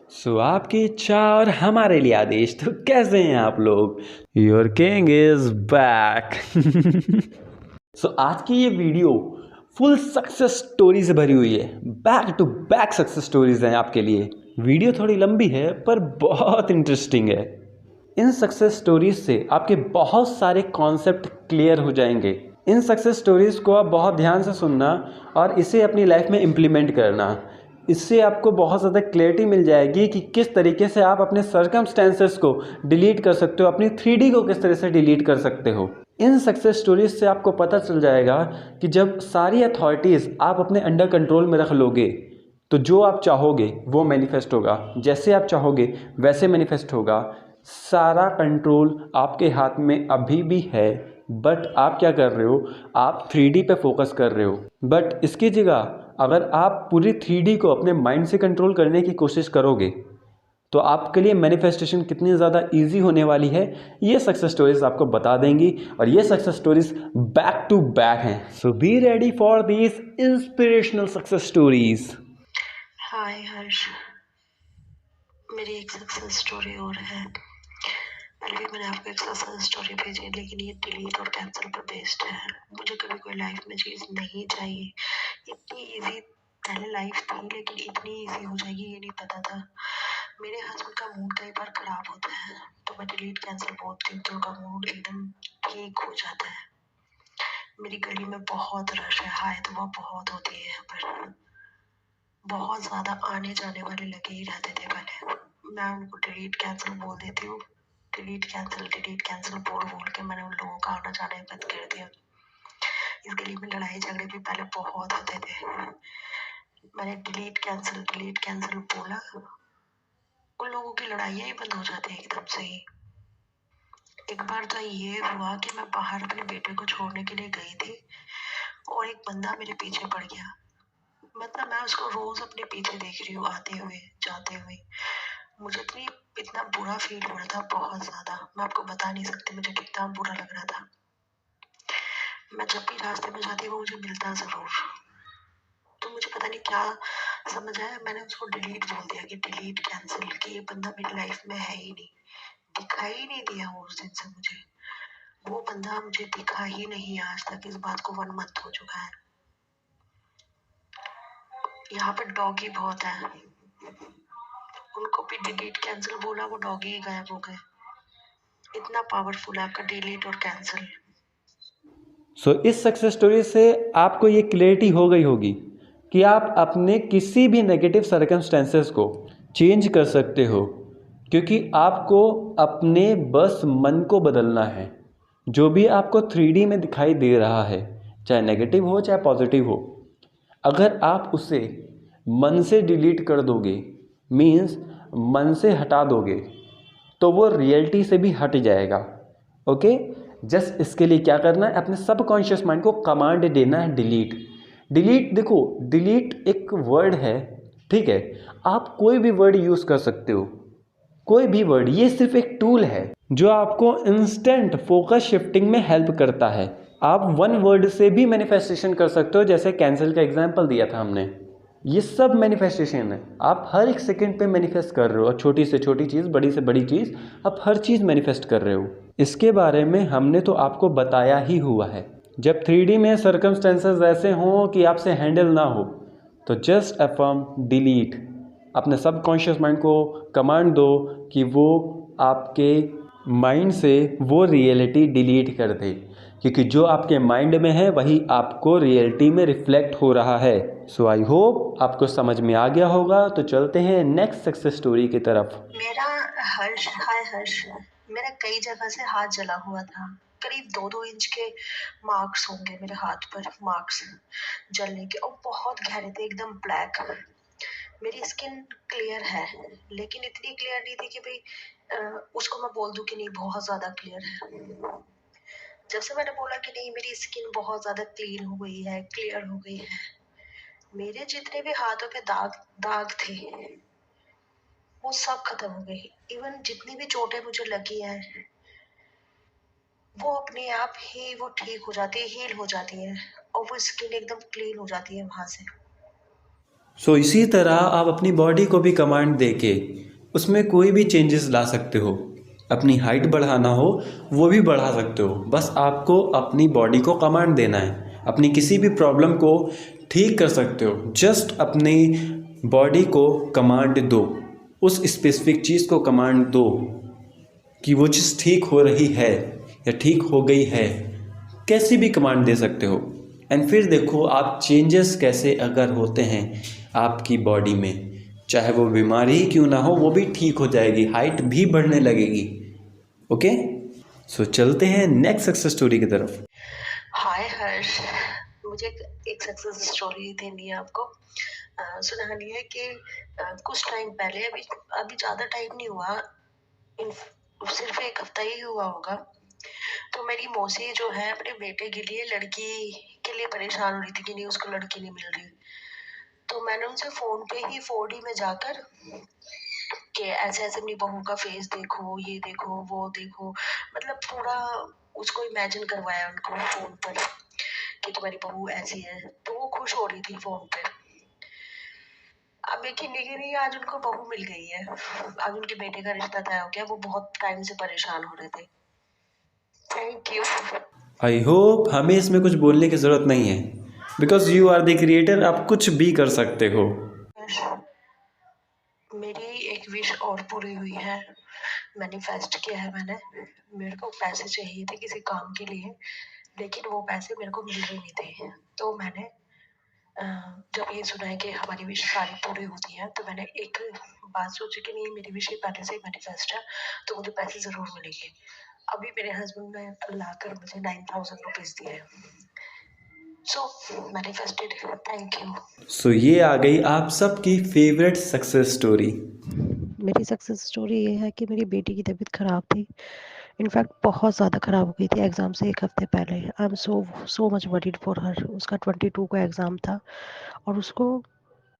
आपकी इच्छा और हमारे लिए आदेश। तो कैसे हैं आप लोग? Your king is back. आज की ये वीडियो फुल सक्सेस स्टोरी से भरी हुई है। Back to back success stories हैं आपके लिए। वीडियो थोड़ी लंबी है पर बहुत इंटरेस्टिंग है। इन सक्सेस स्टोरीज से आपके बहुत सारे कॉन्सेप्ट क्लियर हो जाएंगे। इन सक्सेस स्टोरीज को आप बहुत ध्यान से सुनना और इसे अपनी लाइफ में इम्प्लीमेंट करना। इससे आपको बहुत ज़्यादा क्लैरिटी मिल जाएगी कि किस तरीके से आप अपने सर्कमस्टेंसेस को डिलीट कर सकते हो, अपनी 3D को किस तरह से डिलीट कर सकते हो। इन सक्सेस स्टोरीज से आपको पता चल जाएगा कि जब सारी अथॉरिटीज़ आप अपने अंडर कंट्रोल में रख लोगे तो जो आप चाहोगे वो मैनिफेस्ट होगा, जैसे आप चाहोगे वैसे मैनिफेस्ट होगा। सारा कंट्रोल आपके हाथ में अभी भी है, बट आप क्या कर रहे हो, आप 3D पे फोकस कर रहे हो। बट इसकी जगह अगर आप पूरी 3D को अपने माइंड से कंट्रोल करने की कोशिश करोगे तो आपके लिए मैनिफेस्टेशन कितनी ज़्यादा इजी होने वाली है, ये सक्सेस स्टोरीज आपको बता देंगी। और ये success stories back to back हैं। So be ready for these inspirational success stories. Hi Harsh, मेरी एक सक्सेस स्टोरी और है। पहले भी मैंने आपको एक सक्सेस स्टोरी भेजी है, लेकिन ये डिलीट और कैंसिल पर बेस्ड है। मुझे कभी कोई लाइफ में चीज़ नहीं चाहिए। इतनी इजी पहले लाइफ थी, लेकिन इतनी इजी हो जाएगी ये नहीं पता था। मेरे हस्बैंड का मूड कई बार खराब होता है तो मैं डिलीट कैंसिल बोलती हूँ तो उनका मूड एकदम ठीक हो जाता है। मेरी गली में बहुत रश है, हाय तो वह बहुत होती है यहाँ पर। बहुत ज़्यादा आने जाने वाले लगे ही रहते थे पहले। मैं उनको डिलीट कैंसिल बोल देती हूँ। डिलीट कैंसिल बोल बोल के मैंने उन लोगों का आना जाना ही बंद कर दिया। इस गली में लड़ाई झगड़े भी पहले बहुत होते थे। मैंने डिलीट कैंसिल बोला, उन लोगों की लड़ाइयाँ ही बंद हो जाती है एकदम से ही। एक बार तो ये हुआ कि मैं बाहर अपने बेटे को छोड़ने के लिए गई थी और एक बंदा मेरे पीछे पड़ गया। मतलब मैं उसको रोज अपने पीछे देख रही हूँ, आते हुए जाते हुए। मुझे इतना बुरा फील हो रहा था, बहुत ज्यादा। मैं आपको बता नहीं सकती मुझे कितना बुरा लग रहा था। मैं जब भी रास्ते में जाती वो मुझे मिलता जरूर। तो मुझे पता नहीं क्या समझ आया, मैंने उसको डिलीट बोल दिया कि डिलीट कैंसिल, कि ये बंदा मेरी लाइफ में है ही नहीं, दिखाई ही नहीं दिया वो उस दिन से मुझे। वो बंदा मुझे दिखा ही नहीं आज तक। इस बात को 1 मंथ हो चुका है। यहाँ पर डॉगी बहुत है, उनको भी डिलीट कैंसिल बोला, वो डॉगी ही गायब हो गए। इतना पावरफुल है आपका डिलीट और कैंसिल। इस सक्सेस स्टोरी से आपको ये क्लैरिटी हो गई होगी कि आप अपने किसी भी नेगेटिव सर्कमस्टेंसेस को चेंज कर सकते हो, क्योंकि आपको अपने बस मन को बदलना है। जो भी आपको 3D में दिखाई दे रहा है, चाहे नेगेटिव हो चाहे पॉजिटिव हो, अगर आप उसे मन से डिलीट कर दोगे, मीन्स मन से हटा दोगे, तो वो रियलिटी से भी हट जाएगा। ओके, जस्ट इसके लिए क्या करना है, अपने सबकॉन्शियस माइंड को कमांड देना है डिलीट। डिलीट, देखो डिलीट एक वर्ड है, ठीक है। आप कोई भी वर्ड यूज़ कर सकते हो, कोई भी वर्ड। ये सिर्फ एक टूल है जो आपको इंस्टेंट फोकस शिफ्टिंग में हेल्प करता है। आप वन वर्ड से भी मैनिफेस्टेशन कर सकते हो, जैसे कैंसिल का एग्जांपल दिया था हमने। ये सब मैनिफेस्टेशन है। आप हर एक सेकंड पे मैनिफेस्ट कर रहे हो, और छोटी से छोटी चीज़, बड़ी से बड़ी चीज़, आप हर चीज़ मैनिफेस्ट कर रहे हो। इसके बारे में हमने तो आपको बताया ही हुआ है। जब 3D में सर्कमस्टेंसेस ऐसे हों कि आपसे हैंडल ना हो, तो जस्ट अफर्म डिलीट। अपने सबकॉन्शियस माइंड को कमांड दो कि वो आपके माइंड से वो रियलिटी डिलीट कर दे, क्योंकि जो आपके माइंड में है वही आपको रियलिटी में रिफ्लेक्ट हो रहा है। आई होप आपको समझ में आ गया होगा। तो चलते हैं नेक्स्ट सक्सेस स्टोरी की तरफ। हाय हर्ष, मेरा कई जगह से हाथ जला हुआ था। करीब 2-2 इंच के मार्क्स होंगे मेरे हाथ पर, मार्क्स जलने के, और बहुत गहरे थे, एकदम ब्लैक। मेरी स्किन क्लियर है, लेकिन इतनी क्लियर नहीं थी कि भाई उसको मैं बोल दूं कि नहीं बहुत ज्यादा क्लियर है। जब से मैंने बोला कि नहीं मेरी स्किन बहुत ज्यादा क्लीन हो गई है, क्लियर हो गई है, मेरे जितने भी हाथों पे दाग दाग थे वो सब खत्म हो गई। इवन जितनी भी चोटें मुझे लगी हैं वो अपने आप ही वो ठीक हो जाती है, हील हो जाती है, और वो स्किन एकदम क्लीन हो जाती है वहां से। सो इसी तरह आप अपनी बॉडी को भी कमांड दे के उसमें कोई भी चेंजेस ला सकते हो। अपनी हाइट बढ़ाना हो वो भी बढ़ा सकते हो, बस आपको अपनी बॉडी को कमांड देना है। अपनी किसी भी प्रॉब्लम को ठीक कर सकते हो, जस्ट अपनी बॉडी को कमांड दो, उस स्पेसिफिक चीज़ को कमांड दो कि वो चीज़ ठीक हो रही है या ठीक हो गई है, कैसी भी कमांड दे सकते हो। एंड फिर देखो आप चेंजेस कैसे अगर होते हैं आपकी बॉडी में, चाहे वो बीमारी ही क्यों ना हो वो भी ठीक हो जाएगी, हाइट भी बढ़ने लगेगी। ओके, सो चलते हैं नेक्स्ट सक्सेस स्टोरी की तरफ। हाय हर्ष, मुझे एक सक्सेस स्टोरी देनी है आपको। सुनानी है कि कुछ टाइम पहले, अभी अभी ज़्यादा टाइम नहीं हुआ, सिर्फ एक हफ्ता ही हुआ होगा। तो मेरी मौसी जो है अपने बेटे के लिए लड़की के लिए परेशान हो रही थी कि नहीं उसको लड़की नहीं मिल रही। तो मैंने उनसे फ़ोन पे ही 4D में जाकर कि ऐसे ऐसे अपनी बहू का फेस देखो, ये देखो, वो देखो, मतलब पूरा उसको इमेजिन करवाया उनको फ़ोन पर कि तुम्हारी बहू ऐसी है। तो वो खुश हो रही थी फ़ोन पे। अब यकीन नहीं, आज उनको बहू मिल गई है। आज उनके बेटे का रिश्ता तय हो गया। वो बहुत टाइम से परेशान हो रहे थे। Thank you. आई होप हमें इसमें कुछ बोलने की ज़रूरत नहीं है, because you are the creator, आप कुछ भी कर सकते हो। मेरी एक विश और पूरी हुई है। मैनिफेस्ट किया है मैंने। मेरे को पैसे चाहिए थे किसी काम के लिए, लेकिन वो पैसे मेरे को मिल रहे नहीं थे। तो मैंने जब ये सुना है कि हमारी विश सारी पूरी होती है, तो मैंने एक बात सोची कि नहीं, मेरी विश पहले से ही मैनिफेस्ट है, तो मुझे पैसे ज़रूर मिलेंगे। अभी मेरे हस्बैंड ने लाकर मुझे 9,000 रुपीज़ दिए। So manifested. Thank you. So ये आ गई आप सबकी फेवरेट सक्सेस स्टोरी। मेरी सक्सेस स्टोरी ये है कि मेरी बेटी की तबीयत ख़राब थी। इनफैक्ट बहुत ज़्यादा ख़राब हो गई थी एग्ज़ाम से एक हफ़्ते पहले। आई am so much worried for her. उसका 22 को एग्ज़ाम था और उसको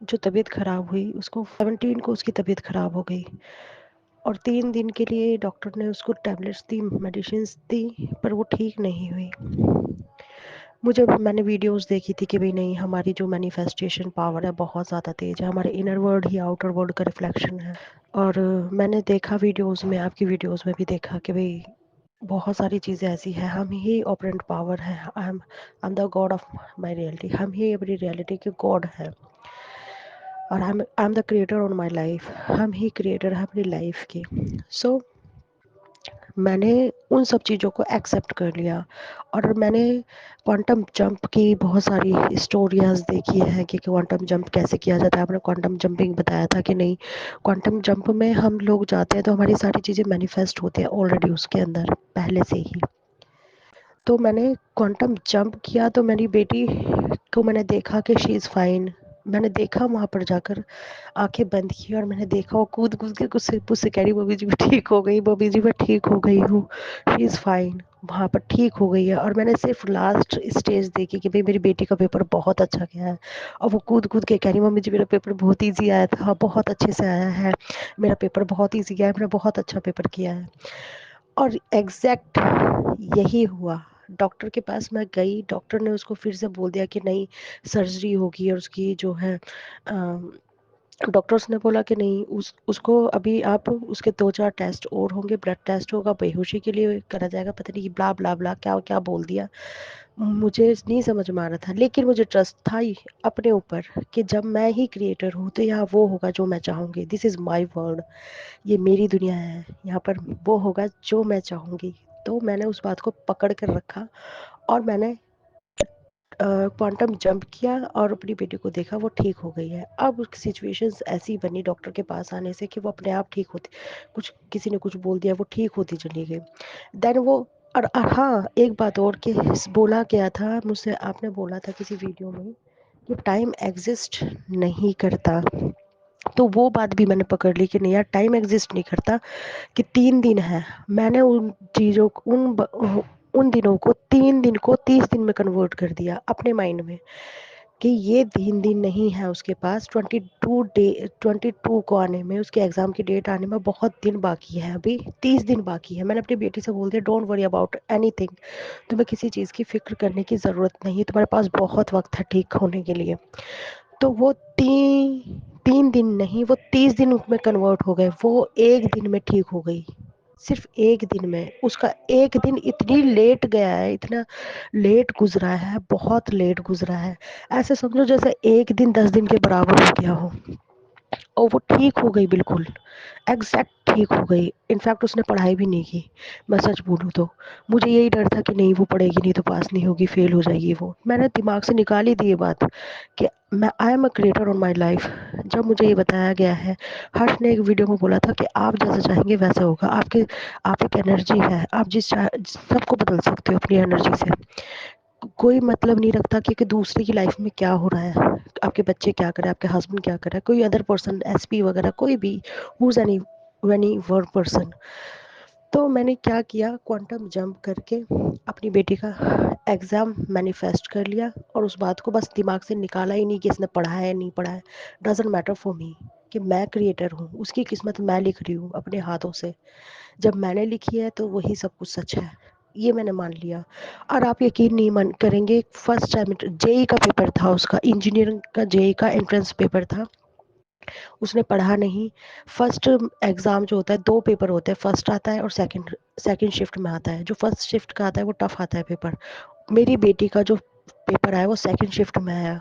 जो तबीयत ख़राब हुई, उसको 17 को उसकी तबीयत ख़राब हो गई और 3 दिन के लिए डॉक्टर ने उसको टैबलेट्स दी, मेडिसिन्स दी, पर वो ठीक नहीं हुई। मैंने वीडियोस देखी थी कि भाई नहीं, हमारी जो मैनिफेस्टेशन पावर है बहुत ज़्यादा तेज़ है, हमारे इनर वर्ल्ड ही आउटर वर्ल्ड का रिफ्लेक्शन है। और मैंने देखा वीडियोस में, आपकी वीडियोस में भी देखा कि भाई बहुत सारी चीज़ें ऐसी हैं, हम ही ऑपरेंट पावर है। I am the God of my reality. हम ही अपनी रियलिटी के गॉड है और I am the creator on my life. हम ही क्रिएटर हैं अपनी लाइफ के। सो मैंने उन सब चीज़ों को एक्सेप्ट कर लिया और मैंने क्वांटम जंप की बहुत सारी स्टोरीज देखी हैं कि क्वांटम जंप कैसे किया जाता है। आपने क्वांटम जंपिंग बताया था कि नहीं, क्वांटम जंप में हम लोग जाते हैं तो हमारी सारी चीज़ें मैनिफेस्ट होती हैं ऑलरेडी उसके अंदर पहले से ही। तो मैंने क्वांटम जंप किया तो मेरी बेटी को मैंने देखा कि शी इज़ फाइन। मैंने देखा वहाँ पर जाकर, आंखें बंद की और मैंने देखा वो कूद कूद के कुछ से मुझसे कह रही, बबी जी मैं ठीक हो गई, बबी जी मैं ठीक हो गई हूँ, शी इज़ फाइन। वहाँ पर ठीक हो गई है और मैंने सिर्फ लास्ट स्टेज देखी कि भाई मेरी बेटी का पेपर बहुत अच्छा गया है और वो कूद कूद के कह रही, मम्मी जी मेरा पेपर बहुत ईजी आया था, बहुत अच्छे से आया है, मेरा पेपर बहुत ईजी गया है, मैंने बहुत अच्छा पेपर किया है। और एग्जैक्ट यही हुआ। डॉक्टर के पास मैं गई, डॉक्टर ने उसको फिर से बोल दिया कि नहीं, सर्जरी होगी और उसकी जो है डॉक्टर्स ने बोला कि नहीं, उसको अभी आप उसके 2-4 टेस्ट और होंगे, ब्लड टेस्ट होगा, बेहोशी के लिए करा जाएगा, पता नहीं ब्ला ब्ला ब्ला क्या क्या बोल दिया। मुझे नहीं समझ में आ रहा था, लेकिन मुझे ट्रस्ट था ही अपने ऊपर कि जब मैं ही क्रिएटर हूँ तो यहाँ वो होगा जो मैं चाहूँगी। दिस इज़ माई वर्ल्ड, ये मेरी दुनिया है, यहाँ पर वो होगा जो मैं चाहूँगी। तो मैंने उस बात को पकड़ कर रखा और मैंने क्वांटम जंप किया और अपनी बेटी को देखा, वो ठीक हो गई है। अब सिचुएशंस ऐसी बनी डॉक्टर के पास आने से कि वो अपने आप ठीक होती, कुछ किसी ने कुछ बोल दिया, वो ठीक होती चली गई। देन वो और हाँ, एक बात और कि बोला गया था मुझसे, आपने बोला था किसी वीडियो में कि टाइम एग्जिस्ट नहीं करता। तो वो बात भी मैंने पकड़ ली कि नहीं यार, टाइम एग्जिस्ट नहीं करता कि 3 दिन है। मैंने उन चीज़ों को उन दिनों को 3 दिन को 30 दिन में कन्वर्ट कर दिया अपने माइंड में कि ये 3 दिन नहीं है उसके पास। 22 को आने में, उसके एग्ज़ाम की डेट आने में बहुत दिन बाकी है, अभी 30 दिन बाकी है। मैंने अपनी बेटी से बोल दिया, डोंट वरी अबाउट एनीथिंग, तुम्हें किसी चीज़ की फ़िक्र करने की ज़रूरत नहीं है, तुम्हारे पास बहुत वक्त है ठीक होने के लिए। तो वो 3 दिन नहीं, वो 30 दिन में कन्वर्ट हो गए। वो 1 दिन में ठीक हो गई, सिर्फ़ 1 दिन में। उसका 1 दिन इतनी लेट गया है, इतना लेट गुज़रा है, बहुत लेट गुज़रा है। ऐसे समझो जैसे 1 दिन 10 दिन के बराबर हो गया हो। और वो ठीक हो गई बिल्कुल, एग्ज़ैक्ट ठीक हो गई। इनफैक्ट उसने पढ़ाई भी नहीं की, मैं सच बोलूँ तो। मुझे यही डर था कि नहीं वो पढ़ेगी नहीं तो पास नहीं होगी, फ़ेल हो जाएगी वो। मैंने दिमाग से निकाल ही दी ये बात कि मैं I am a creator on my life. जब मुझे ये बताया गया है, हर्ष ने एक वीडियो में बोला था कि आप जैसा चाहेंगे वैसा होगा। आप एक एनर्जी है, आप सबको बदल सकते हो अपनी एनर्जी से। कोई मतलब नहीं रखता कि दूसरे की लाइफ में क्या हो रहा है, आपके बच्चे क्या कर रहे हैं, आपके हस्बैंड क्या कर रहा है, कोई अदर पर्सन, एसपी वगैरह, कोई भी who is any one person. तो मैंने क्या किया, क्वांटम जंप करके अपनी बेटी का एग्ज़ाम मैनिफेस्ट कर लिया और उस बात को बस दिमाग से निकाला ही नहीं कि इसने पढ़ा है नहीं पढ़ा है। डजेंट मैटर फॉर मी कि मैं क्रिएटर हूँ, उसकी किस्मत मैं लिख रही हूँ अपने हाथों से। जब मैंने लिखी है तो वही सब कुछ सच है, ये मैंने मान लिया। और आप यकीन नहीं मन करेंगे, फर्स्ट टाइम जेई का पेपर था, उसका इंजीनियरिंग का जेई का एंट्रेंस पेपर था। उसने पढ़ा नहीं। फर्स्ट एग्ज़ाम जो होता है, 2 पेपर होते हैं, फर्स्ट आता है और सेकंड सेकंड शिफ्ट में आता है। जो फर्स्ट शिफ्ट का आता है वो टफ आता है पेपर। मेरी बेटी का जो पेपर आया वो सेकंड शिफ्ट में आया,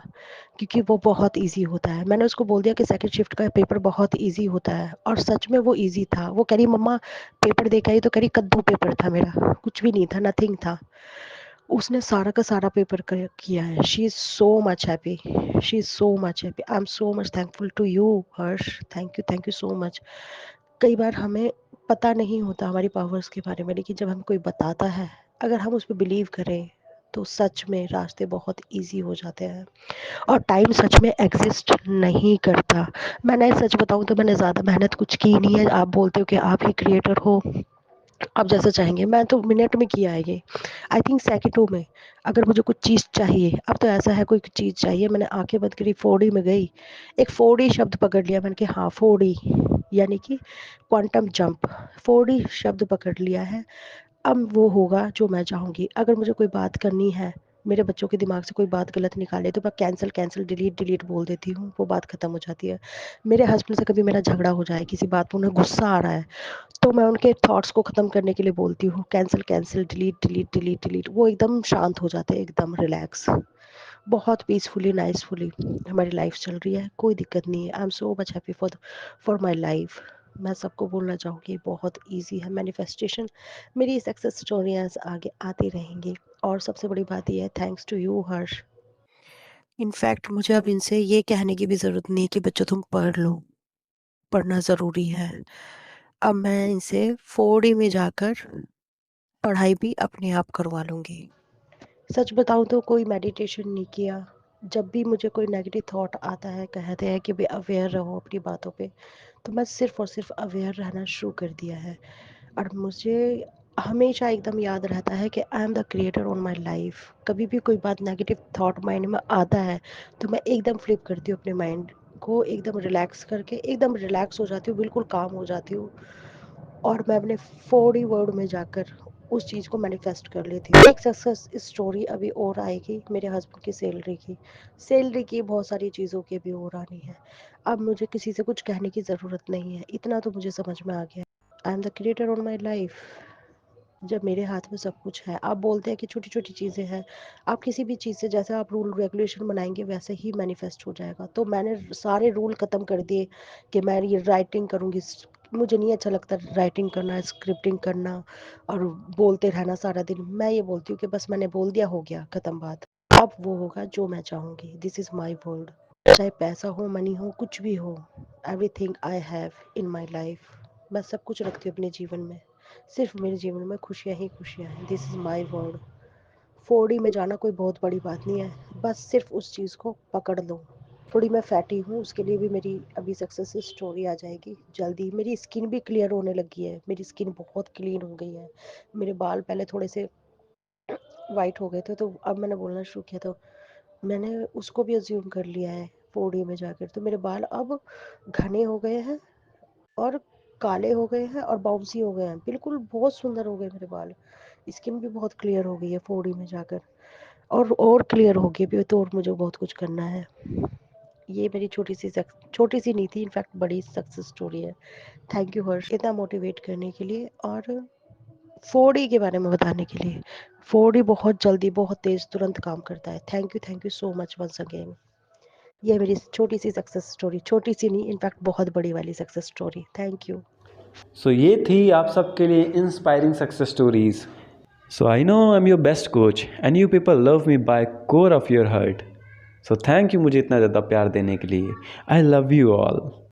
क्योंकि वो बहुत ईज़ी होता है। मैंने उसको बोल दिया कि सेकंड शिफ्ट का पेपर बहुत ईज़ी होता है, और सच में वो ईज़ी था। वो कह रही मम्मा पेपर दे के आई, तो कह रही कद्दू पेपर था मेरा, कुछ भी नहीं था, नथिंग था। उसने सारा का सारा पेपर किया है। She is so much happy, she is so much happy. I am so much thankful to you Harsh, thank you so much. कई बार हमें पता नहीं होता हमारी पावर्स के बारे में, लेकिन जब हमें कोई बताता है, अगर हम उस पर बिलीव करें तो सच में रास्ते बहुत इजी हो जाते हैं, और टाइम सच में एग्जिस्ट नहीं करता। मैंने सच बताऊं तो मैंने ज़्यादा मेहनत कुछ की नहीं है। आप बोलते हो कि आप ही क्रिएटर हो, आप जैसा चाहेंगे, मैं तो मिनट में किया है ये, आई थिंक सेकंडों में। अगर मुझे कुछ चीज़ चाहिए, अब तो ऐसा है कोई चीज़ चाहिए, मैंने आंखें बंद करी, 4D में गई, एक 4D शब्द पकड़ लिया मैंने कि हाँ 4D, यानी कि क्वांटम जंप, 4D शब्द पकड़ लिया है। अब वो होगा जो मैं चाहूँगी। अगर मुझे कोई बात करनी है, मेरे बच्चों के दिमाग से कोई बात गलत निकाले, तो मैं कैंसल कैंसल डिलीट डिलीट बोल देती हूँ, वो बात ख़त्म हो जाती है। मेरे हस्बैंड से कभी मेरा झगड़ा हो जाए, किसी बात पर उन्हें गुस्सा आ रहा है, तो मैं उनके थॉट्स को ख़त्म करने के लिए बोलती हूँ cancel cancel delete delete delete delete. वो एकदम शांत हो जाते हैं, एकदम रिलैक्स, बहुत पीसफुली नाइसफुली हमारी लाइफ चल रही है, कोई दिक्कत नहीं है। आई am so much happy for my life. मैं सबको बोलना चाहूँगी बहुत इजी है मैनिफेस्टेशन। मेरी सक्सेस स्टोरियाँ आगे आती रहेंगी। और सबसे बड़ी बात यह है, thanks to you Harsh. In fact मुझे अब इनसे ये कहने की भी ज़रूरत नहीं है कि बच्चों तुम पढ़ लो, पढ़ना ज़रूरी है। अब मैं इनसे 4D में जाकर पढ़ाई भी अपने आप करवा लूँगी। सच बताऊँ तो कोई मेडिटेशन नहीं किया। जब भी मुझे कोई नेगेटिव थॉट आता है, कहते हैं कि भाई अवेयर रहो अपनी बातों पे, तो मैं सिर्फ़ और सिर्फ़ अवेयर रहना शुरू कर दिया है। और मुझे हमेशा एकदम याद रहता है कि I am the creator on my life. कभी भी कोई बात नेगेटिव थॉट माइंड में आता है, तो मैं एकदम फ्लिप करती हूँ अपने माइंड को, एकदम रिलैक्स करके एकदम रिलैक्स हो जाती हूँ, बिल्कुल काम हो जाती हूँ। और मैं अपने 4D वर्ड में जाकर उस चीज़ को मैनिफेस्ट कर लेती हूँ। एक सक्सेस स्टोरी अभी और आएगी, मेरे हस्बैंड की सैलरी की बहुत सारी चीज़ों की भी और आनी है। अब मुझे किसी से कुछ कहने की ज़रूरत नहीं है, इतना तो मुझे समझ में आ गया। I am the creator on my life. जब मेरे हाथ में सब कुछ है, आप बोलते हैं कि छोटी छोटी चीज़ें हैं, आप किसी भी चीज़ से जैसे आप रूल रेगुलेशन बनाएंगे वैसे ही मैनिफेस्ट हो जाएगा। तो मैंने सारे रूल ख़त्म कर दिए कि मैं ये राइटिंग करूँगी। मुझे नहीं अच्छा लगता राइटिंग करना, स्क्रिप्टिंग करना और बोलते रहना सारा दिन। मैं ये बोलती हूँ कि बस मैंने बोल दिया, हो गया, ख़त्म बात। अब वो होगा जो मैं चाहूँगी। This is my world. चाहे पैसा हो, मनी हो, कुछ भी हो, everything I have in my life. मैं सब कुछ रखती हूँ अपने जीवन में, सिर्फ मेरे जीवन में खुशियाँ ही खुशियाँ हैं। This is my world. 4D में जाना कोई बहुत बड़ी बात नहीं है, बस सिर्फ उस चीज़ को पकड़ लो। थोड़ी मैं फैटी हूँ, उसके लिए भी मेरी अभी सक्सेस स्टोरी आ जाएगी जल्दी। मेरी स्किन भी क्लियर होने लगी है, मेरी स्किन बहुत क्लीन हो गई है। मेरे बाल पहले थोड़े से वाइट हो गए थे, तो अब मैंने बोलना शुरू किया, तो मैंने उसको भी अज्यूम कर लिया है 4D में जाकर। तो मेरे बाल अब घने हो गए हैं और काले हो गए हैं और बाउंसी हो गए हैं, बिल्कुल बहुत सुंदर हो गए मेरे बाल। स्किन भी बहुत क्लियर हो गई है 4D में जाकर, और क्लियर होगी अभी तो, और मुझे बहुत कुछ करना है। ये मेरी छोटी सी नहीं थी, इनफैक्ट बड़ी सक्सेस स्टोरी है। थैंक यू हर्ष इतना मोटिवेट करने के लिए और 4D के बारे में बताने के लिए। 4D बहुत जल्दी, बहुत तेज, तुरंत काम करता है। Thank you so much once again. ये मेरी छोटी सी सक्सेस स्टोरी, छोटी सी नहीं, इनफैक्ट बहुत बड़ी वाली success story. Thank you. So ये थी आप सबके लिए inspiring success stories. So I know I am your best coach and you people love me by core of your heart. So thank you मुझे इतना ज़्यादा प्यार देने के लिए। I love you all.